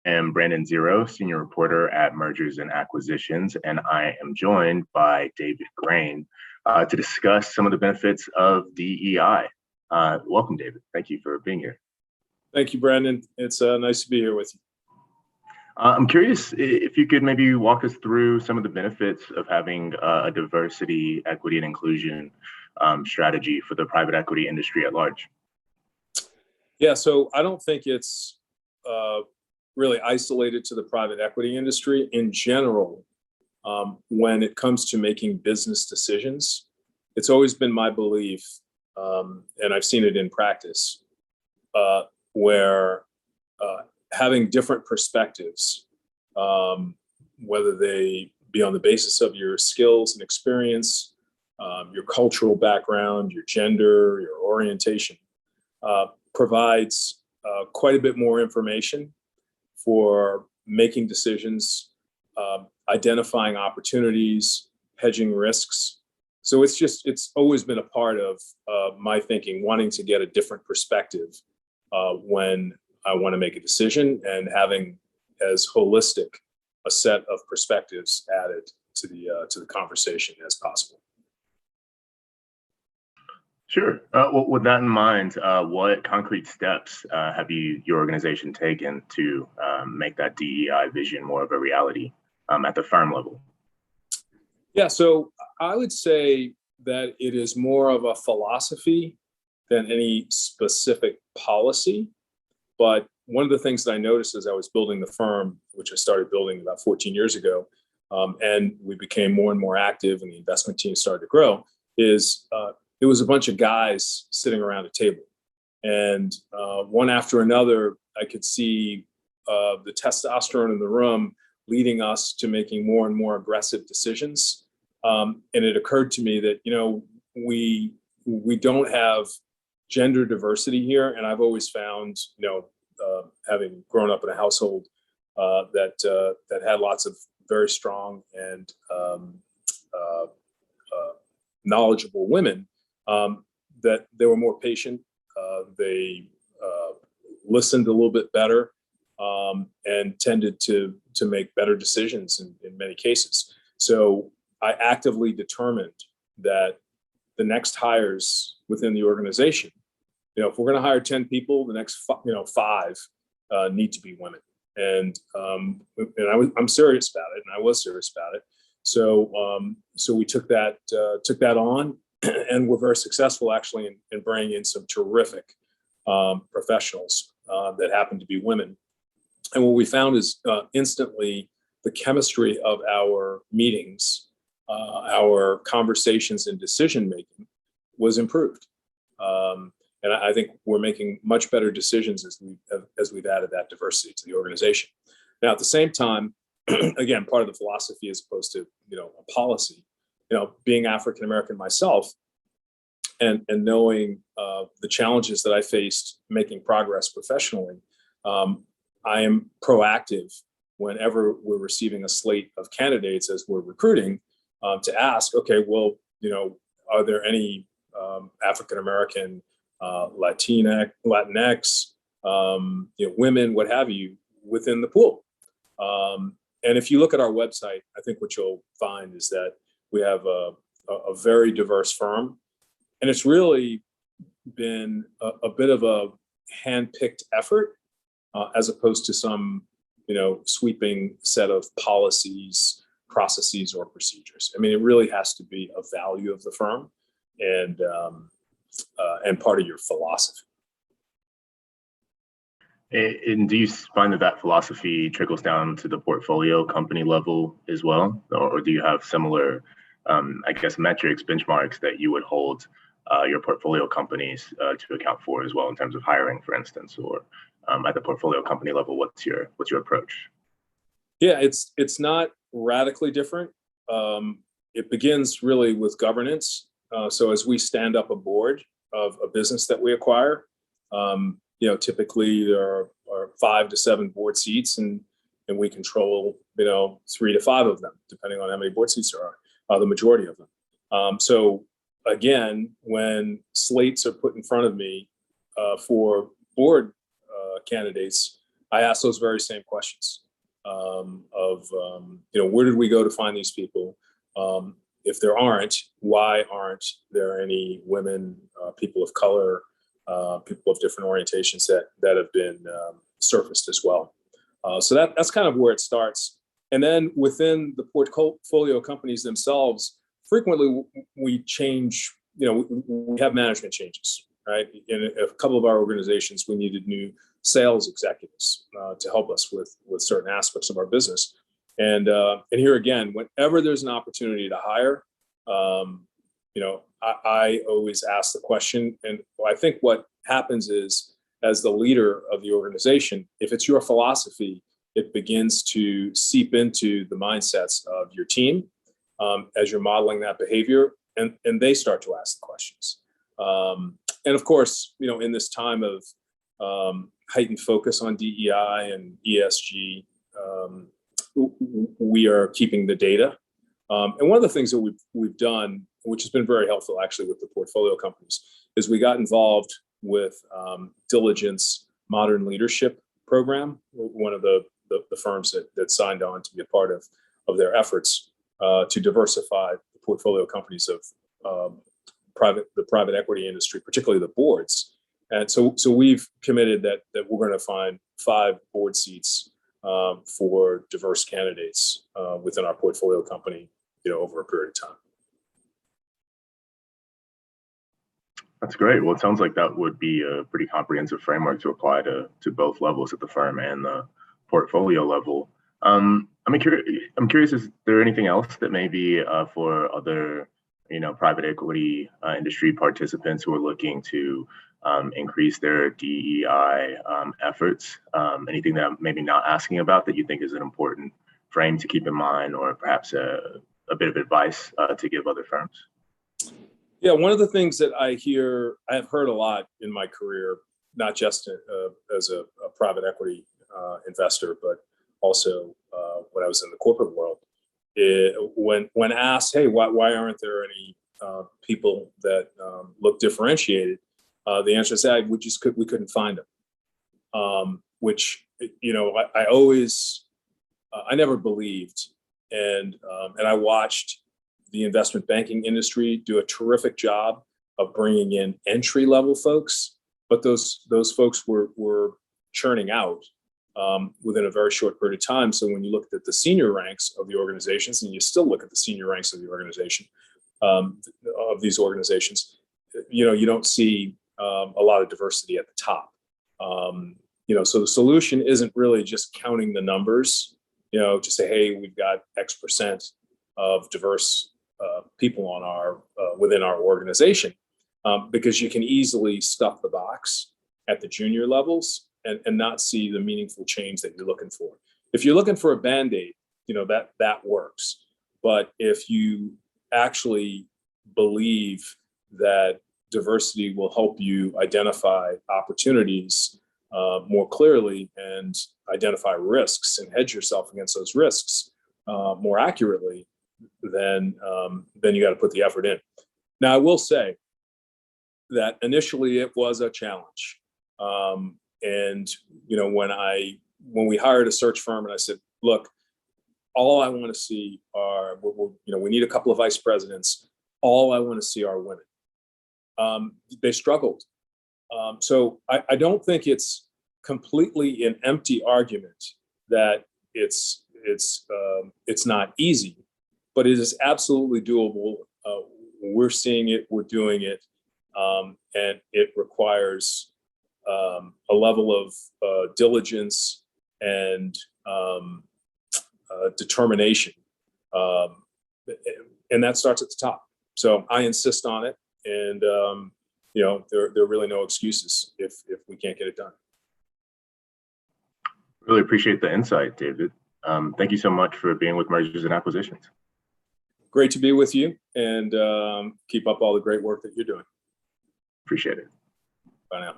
am Brandon Zero, senior reporter at Mergers and Acquisitions, and I am joined by David Grain to discuss some of the benefits of DEI. Welcome, David. Thank you for being here. Thank you, Brandon. It's nice to be here with you. I'm curious if you could maybe walk us through some of the benefits of having a diversity, equity, and inclusion strategy for the private equity industry at large. Yeah, so I don't think it's really isolated to the private equity industry. In general, when it comes to making business decisions, it's always been my belief, and I've seen it in practice, where having different perspectives, whether they be on the basis of your skills and experience, your cultural background, your gender, your orientation, provides quite a bit more information for making decisions, identifying opportunities, hedging risks. So it's always been a part of my thinking, wanting to get a different perspective when I want to make a decision, and having as holistic a set of perspectives added to the conversation as possible. Sure. Well, with that in mind, what concrete steps have your organization taken to make that DEI vision more of a reality at the firm level? Yeah, so I would say that it is more of a philosophy than any specific policy. But one of the things that I noticed as I was building the firm, which I started building about 14 years ago, and we became more and more active and the investment team started to grow, is it was a bunch of guys sitting around a table. And one after another, I could see the testosterone in the room leading us to making more and more aggressive decisions. And it occurred to me that, we don't have gender diversity here. And I've always found, having grown up in a household that had lots of very strong and knowledgeable women, that they were more patient, they listened a little bit better, and tended to make better decisions in many cases. So I actively determined that the next hires within the organization, if we're going to hire 10 people, the next 5 need to be women. And I'm serious about it, and I was serious about it. So we took that on, and we're very successful actually in bringing in some terrific professionals that happen to be women. And what we found is instantly the chemistry of our meetings, our conversations and decision making was improved. And I think we're making much better decisions as we've added that diversity to the organization. Now, at the same time, again, part of the philosophy as opposed to a policy, being African American myself, and knowing the challenges that I faced making progress professionally, I am proactive whenever we're receiving a slate of candidates as we're recruiting, to ask, okay, well, are there any African American, Latinx, women, what have you, within the pool? And if you look at our website, I think what you'll find is that we have a very diverse firm, and it's really been a bit of a hand-picked effort, as opposed to some, sweeping set of policies, processes, or procedures. I mean, it really has to be a value of the firm and part of your philosophy. And do you find that philosophy trickles down to the portfolio company level as well? Or do you have similar, metrics, benchmarks that you would hold your portfolio companies to account for as well in terms of hiring, for instance, or at the portfolio company level, what's your approach? Yeah, it's not radically different. It begins really with governance. So as we stand up a board of a business that we acquire, typically there are 5 to 7 board seats, and we control 3 to 5 of them, depending on how many board seats there are, the majority of them. So again, when slates are put in front of me for board candidates, I ask those very same questions where did we go to find these people? If there aren't, why aren't there any women, people of color, people of different orientations that have been surfaced as well? So that's kind of where it starts. And then within the portfolio companies themselves, frequently we change, we have management changes, right? In a couple of our organizations, we needed new sales executives to help us with certain aspects of our business. And here again, whenever there's an opportunity to hire, I always ask the question. And I think what happens is, as the leader of the organization, if it's your philosophy, it begins to seep into the mindsets of your team as you're modeling that behavior, and they start to ask the questions. And of course, in this time of heightened focus on DEI and ESG, we are keeping the data. And one of the things that we've done, which has been very helpful actually with the portfolio companies, is we got involved with Diligence Modern Leadership Program, one of the firms that signed on to be a part of their efforts to diversify the portfolio companies of the private equity industry, particularly the boards. And so we've committed that we're going to find 5 board seats for diverse candidates within our portfolio company, over a period of time. That's great. Well, it sounds like that would be a pretty comprehensive framework to apply to both levels at the firm and the portfolio level. I'm curious, is there anything else that maybe for other, private equity industry participants who are looking to increase their DEI efforts? Anything that I'm maybe not asking about that you think is an important frame to keep in mind, or perhaps a bit of advice to give other firms? Yeah, one of the things that I have heard a lot in my career, not just as a private equity investor, but also when I was in the corporate world, when asked, hey, why aren't there any people that look differentiated? The answer is that we couldn't find them, which, I never believed. And I watched the investment banking industry do a terrific job of bringing in entry-level folks, but those folks were churning out within a very short period of time. So when you looked at the senior ranks of the organizations, and you still look at the senior ranks of the organization, of these organizations, you don't see a lot of diversity at the top. So the solution isn't really just counting the numbers, to say, hey, we've got X percent of diverse people on within our organization, because you can easily stuff the box at the junior levels and not see the meaningful change that you're looking for. If you're looking for a Band-Aid, that works. But if you actually believe that diversity will help you identify opportunities more clearly and identify risks and hedge yourself against those risks more accurately, then you got to put the effort in. Now, I will say that initially it was a challenge. And when we hired a search firm and I said, look, all I want to see are, we need a couple of vice presidents. All I want to see are women. They struggled. So I don't think it's completely an empty argument that it's not easy, but it is absolutely doable. We're seeing it, we're doing it, and it requires a level of diligence and determination, and that starts at the top. So I insist on it, and there are really no excuses if we can't get it done. Really appreciate the insight, David. Thank you so much for being with Mergers and Acquisitions. Great to be with you, and keep up all the great work that you're doing. Appreciate it. Bye now.